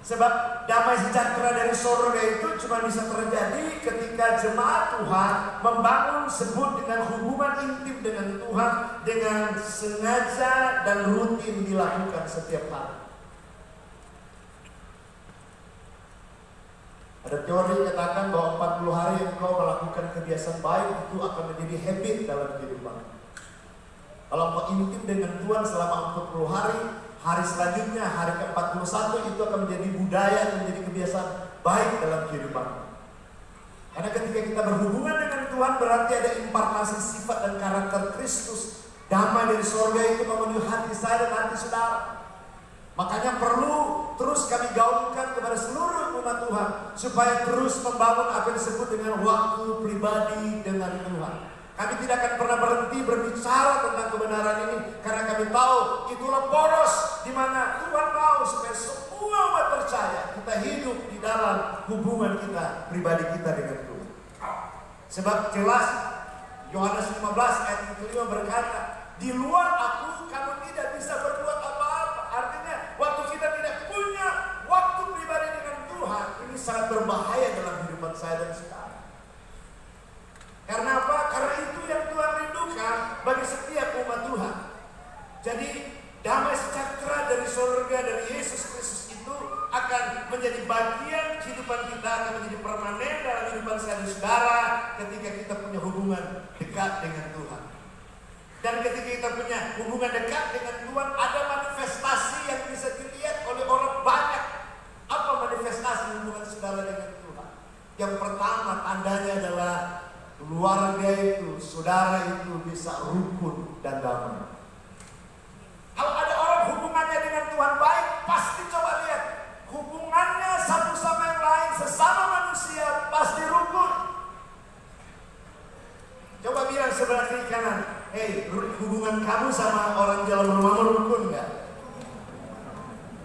Sebab damai sejahtera dari surga itu cuma bisa terjadi ketika jemaat Tuhan membangun sebut dengan hubungan intim dengan Tuhan dengan sengaja dan rutin dilakukan setiap hari. Ada teori katakan bahwa 40 hari engkau melakukan kebiasaan baik itu akan menjadi habit dalam kehidupan. Kalau engkau intim dengan Tuhan selama 40 hari, hari selanjutnya, hari ke-41 itu akan menjadi budaya dan menjadi kebiasaan baik dalam kehidupan. Karena ketika kita berhubungan dengan Tuhan berarti ada impartasi sifat dan karakter Kristus. Damai dari surga itu memenuhi hati saya dan hati saudara. Makanya perlu terus kami gaungkan kepada seluruh umat Tuhan supaya terus membangun apa yang disebut dengan waktu pribadi dengan Tuhan. Kami tidak akan pernah berhenti berbicara tentang kebenaran ini karena kami tahu itulah poros di mana Tuhan mau supaya semua umat percaya kita hidup di dalam hubungan kita pribadi kita dengan Tuhan. Sebab jelas Yohanes 15 ayat yang kelima berkata, di luar aku kamu tidak bisa berbuat apa-apa. Artinya waktu kita tidak punya waktu pribadi dengan Tuhan, ini sangat berbahaya dalam kehidupan saya dan saudara. Karena apa? Karena itu yang Tuhan rindukan bagi setiap umat Tuhan. Jadi damai sejahtera dari surga dari Yesus Kristus itu akan menjadi bagian kehidupan kita, akan menjadi permanen dalam kehidupan saya dan saudara ketika kita punya hubungan dekat dengan Tuhan. Dan ketika kita punya hubungan dekat dengan Tuhan, ada manifestasi yang bisa dilihat oleh orang banyak. Apa manifestasi hubungan saudara dengan Tuhan? Yang pertama tandanya adalah keluarga itu, saudara itu bisa rukun dan damai. Kalau ada orang hubungannya dengan Tuhan baik, pasti coba lihat hubungannya satu sama yang lain, sesama manusia pasti rukun. Coba bilang sebelah kiri kanan, hei, hubungan kamu sama orang jalan rumahmu rukun nggak?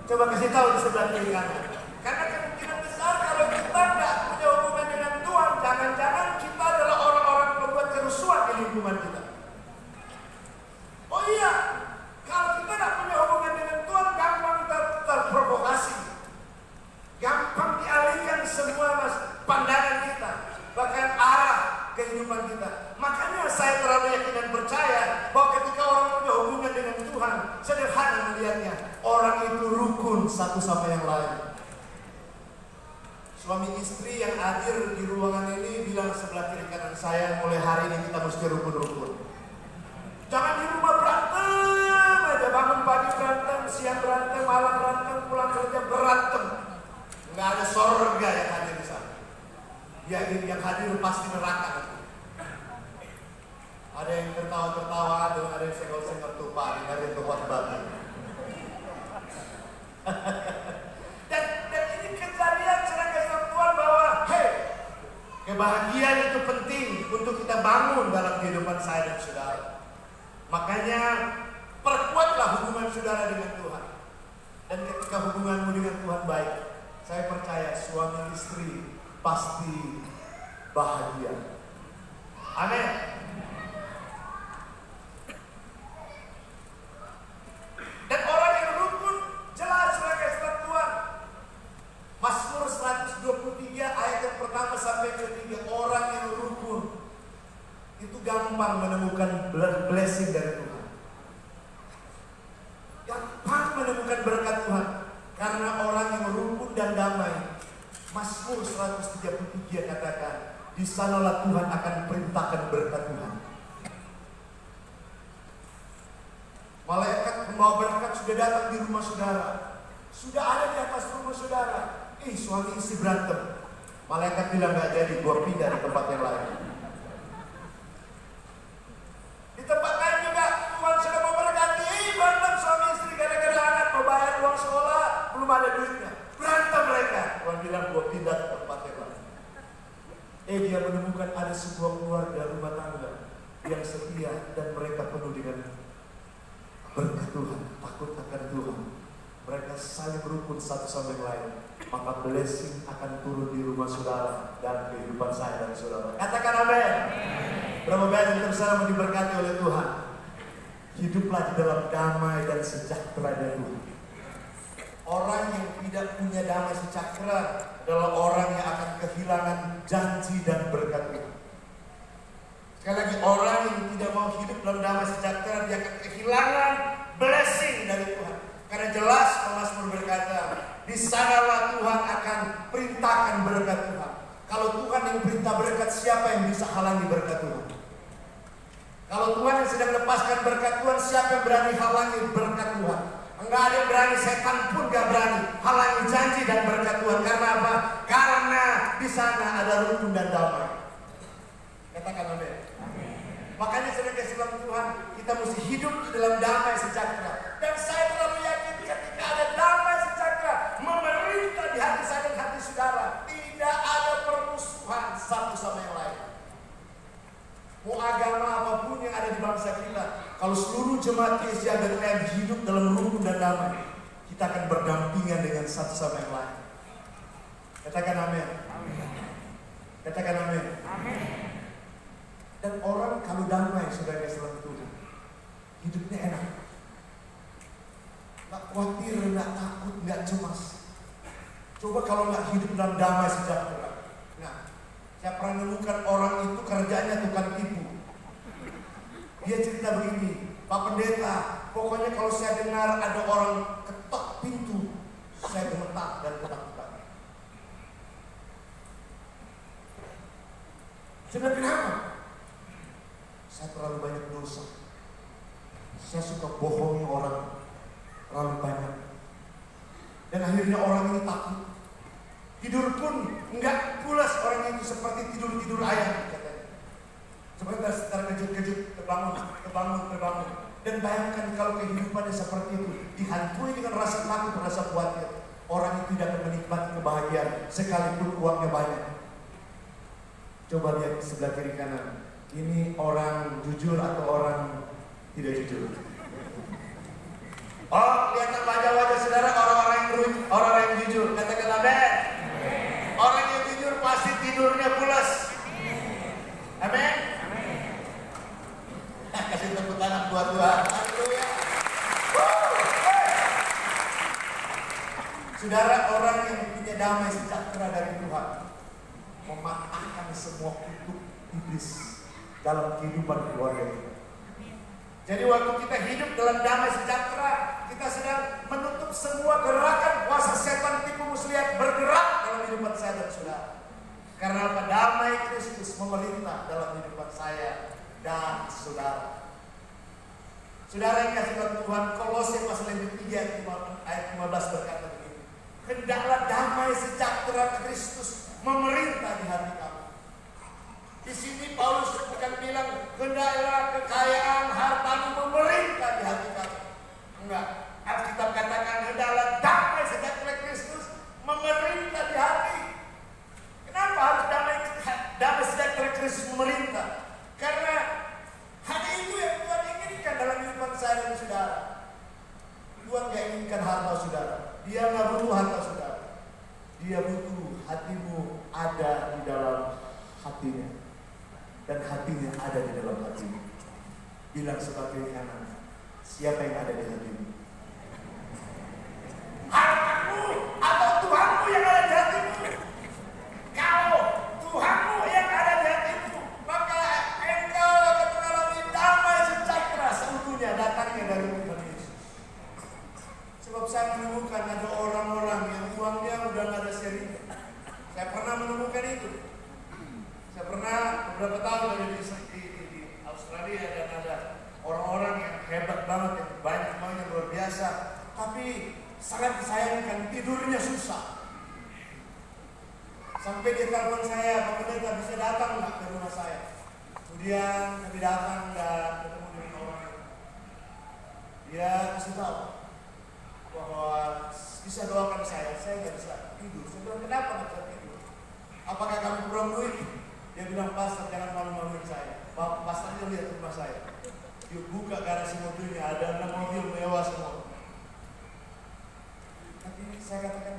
Coba kasih tahu di sebelah kiri kanan. Karena kemungkinan besar kalau kita nggak punya hubungan dengan Tuhan, jangan-jangan kita adalah orang-orang pembuat kerusuhan di lingkungan kita. Oh iya, kalau kita nggak punya hubungan dengan Tuhan, gampang terprovokasi, gampang dialihkan semua pandangan kita, bahkan arah kehidupan kita. Makanya saya terlalu yakin dan percaya bahwa ketika orang punya hubungan dengan Tuhan, sederhana melihatnya, orang itu rukun satu sama yang lain. Suami istri yang hadir di ruangan ini bilang sebelah kiri kanan saya, mulai hari ini kita mesti rukun-rukun. Jangan di rumah berantem aja, bangun pagi berantem, siang berantem, malam berantem, pulang kerja berantem. Nggak ada surga yang hadir di sana. Yang hadir pasti neraka. Ada yang tertawa-tertawa, ada yang senggol-senggol tumpah, ada yang tumpah batu. Dan ini kejadian sebagai Tuhan bahwa kebahagiaan itu penting untuk kita bangun dalam kehidupan saya dan saudara. Makanya perkuatlah hubungan saudara dengan Tuhan. Dan ketika hubunganmu dengan Tuhan baik, saya percaya suami istri pasti bahagia. Amin. Dan orang yang rukun jelas sebagai Tuhan. Mazmur 123 ayat yang pertama sampai ketiga, orang yang rukun itu gampang menemukan blessing dari Tuhan. Gampang menemukan berkat Tuhan karena orang yang rukun dan damai. Mazmur 133 katakan, di sanalah Tuhan akan perintahkan berkat Tuhan. Malaikat pembawa berkat sudah datang di rumah saudara, sudah ada di atas rumah saudara. Suami istri berantem. Malaikat bilang gak jadi, gua pindah di tempat yang lain. Di tempat lain juga Tuhan sudah memberkati. Berantem suami istri gara-gara anak mau bayar uang sekolah, belum ada duitnya. Berantem mereka. Tuhan bilang gua pindah ke tempat yang lain. Dia menemukan ada sebuah keluarga rumah tangga yang setia dan mereka penuh dengan berkat Tuhan, takut akan Tuhan. Mereka saling rukun satu sama yang lain. Maka blessing akan turun di rumah saudara dan kehidupan saya dan saudara. Katakan amin. Berapa banyak yang bersama diberkati oleh Tuhan. Hiduplah di dalam damai dan sejahtera dari Tuhan. Orang yang tidak tidak punya damai sejahtera adalah orang yang akan kehilangan janji dan berkat Tuhan. Sekali lagi, orang yang tidak mau hidup dalam damai sejahtera, dia akan kehilangan blessing dari Tuhan. Karena jelas Mazmur berkata, di sanalah Tuhan akan perintahkan berkat Tuhan. Kalau Tuhan yang perintah berkat, siapa yang bisa halangi berkat Tuhan? Kalau Tuhan yang sedang lepaskan berkat Tuhan, siapa yang berani halangi berkat Tuhan? Enggak ada yang berani, setan pun gak berani halangi janji dan berkat Tuhan. Karena apa? Karena di sana ada rukun dan damai. Katakan amin. Makanya saya kasih bilang Tuhan, kita mesti hidup di dalam damai sejahtera. Dan saya terlalu yakin ketika ada damai sejahtera memerintah di hati saya dan hati saudara, tidak ada permusuhan satu sama yang lain. Mau agama apapun yang ada di bangsa kita, kalau seluruh jemaat Yesus yang hidup dalam rukun dan damai, kita akan berdampingan dengan satu sama yang lain. Katakan amin. Katakan amin. Dan orang kalau damai, saudara selalu Tuhan, hidupnya enak. Nggak khawatir, nggak takut, nggak cemas. Coba kalau nggak hidup dalam damai sejahtera. Nah, saya pernah menemukan orang itu kerjanya tukang tipu. Dia cerita begini, Pak Pendeta, pokoknya kalau saya dengar ada orang ketok pintu, saya gemetar dan ketakutan. Saya kenapa? Saya terlalu banyak dosa. Saya suka bohongi orang terlalu banyak. Dan akhirnya orang ini takut. Tidur pun enggak pulas orang itu, seperti tidur-tidur ayam katanya. Sebentar terkejut-kejut, terbangun. Dan bayangkan kalau kehidupannya seperti itu, dihantui dengan rasa takut, rasa khawatir. Orang itu tidak akan menikmati kebahagiaan sekalipun uangnya banyak. Coba lihat sebelah kiri kanan. Ini orang jujur atau orang tidak jujur? Oh, kelihatan wajah-wajah saudara orang-orang yang jujur. Katakan amin. Orang yang jujur pasti tidurnya pulas. Amin. Kasih tepuk tangan buat Tuhan. Haleluya. Saudara, orang yang punya damai sejahtera dari Tuhan mematahkan semua kutuk iblis dalam kehidupan keluarga kita. Jadi waktu kita hidup dalam damai sejahtera, kita sedang menutup semua gerakan kuasa setan tipu muslihat bergerak dalam kehidupan saya dan saudara. Karena apa? Damai Kristus memerintah dalam kehidupan saya dan saudara. Saudara yang kasih Tuhan, Kolose pasal 3 ayat 15 berkata begini, hendaklah damai sejahtera Kristus memerintah di hati kamu. Di sini Paulus bukan bilang hendaklah kekayaan hartamu memerintah di hati kamu. Enggak. Alkitab katakan hendaklah damai sejahtera Kristus memerintah di hati. Kenapa harus damai sejahtera Kristus memerintah? Karena hanya itu yang Tuhan inginkan dalam kehidupan saya dan saudara. Tuhan gak inginkan harta saudara. Dia gak butuh harta saudara. Dia butuh hatimu ada di dalam hatinya. Dan hatinya ada di dalam hatimu. Bilang sebagai anak, siapa yang ada di hatimu? Hartamu atau Tuhanmu yang ada di hatimu? Kalau Tuhanmu yang ada di hatimu, maka engkau akan mengalami damai sejahtera seutuhnya datangnya dari Tuhan Yesus. Sebab saya menemukan ada orang-orang yang uangnya udah gak ada seri. Saya pernah menemukan itu. Saya pernah beberapa tahun ada di Australia dan ada orang-orang yang hebat banget, yang banyak banget, yang luar biasa, tapi sangat disayangkan tidurnya susah. Sampai dia telepon saya, Pak Pendeta bisa datang nggak ke rumah saya? Kemudian kami datang dan ketemu dengan orang itu. Dia kasih tahu bahwa bisa doakan saya nggak bisa tidur. Saya bilang kenapa nggak bisa tidur? Apakah kamu kurang duit? Dia bilang, pastor jangan malu-maluin saya. Pastornya lihat rumah saya. Yuk buka garasi mobilnya, ada 6 mobil mewah semua. Tapi saya katakan,